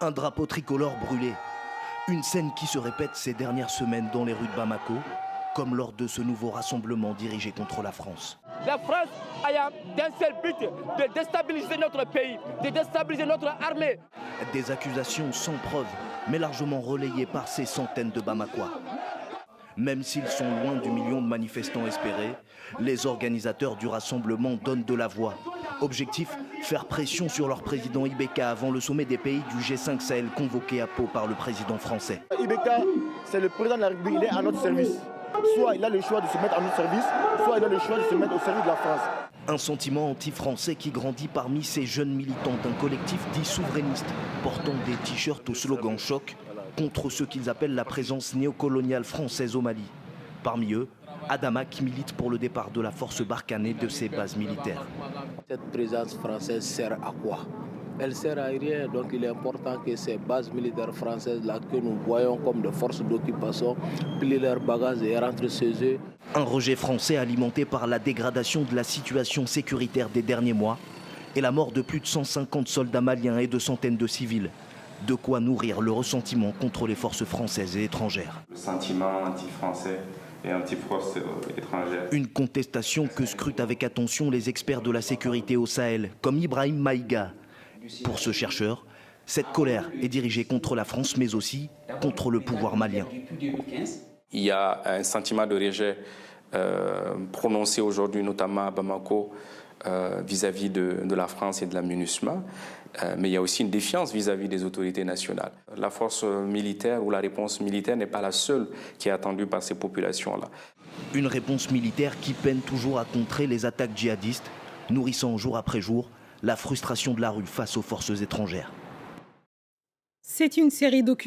Un drapeau tricolore brûlé. Une scène qui se répète ces dernières semaines dans les rues de Bamako, comme lors de ce nouveau rassemblement dirigé contre la France. La France a d'un seul but, de déstabiliser notre pays, de déstabiliser notre armée. Des accusations sans preuve, mais largement relayées par ces centaines de Bamakois. Même s'ils sont loin du million de manifestants espérés, les organisateurs du rassemblement donnent de la voix. Objectif, faire pression sur leur président Ibeka avant le sommet des pays du G5 Sahel convoqué à Pau par le président français. Ibeka, c'est le président de la République, il est à notre service. Soit il a le choix de se mettre à notre service, soit il a le choix de se mettre au service de la France. Un sentiment anti-français qui grandit parmi ces jeunes militants d'un collectif dit souverainiste, portant des t-shirts au slogan choc contre ce qu'ils appellent la présence néocoloniale française au Mali. Parmi eux, Adama qui milite pour le départ de la force Barkhane de ses bases militaires. Cette présence française sert à quoi? Elle sert à rien, donc il est important que ces bases militaires françaises-là que nous voyons comme des forces d'occupation plient leurs bagages et rentrent chez eux. Un rejet français alimenté par la dégradation de la situation sécuritaire des derniers mois et la mort de plus de 150 soldats maliens et de centaines de civils. De quoi nourrir le ressentiment contre les forces françaises et étrangères. Le sentiment anti-français et anti-forces étrangères. Une contestation que scrutent avec attention les experts de la sécurité au Sahel, comme Ibrahim Maïga. Pour ce chercheur, cette colère est dirigée contre la France, mais aussi contre le pouvoir malien. Il y a un sentiment de rejet prononcé aujourd'hui, notamment à Bamako, vis-à-vis de la France et de la MINUSMA. Mais il y a aussi une défiance vis-à-vis des autorités nationales. La force militaire ou la réponse militaire n'est pas la seule qui est attendue par ces populations-là. Une réponse militaire qui peine toujours à contrer les attaques djihadistes, nourrissant jour après jour la frustration de la rue face aux forces étrangères. C'est une série documentaire.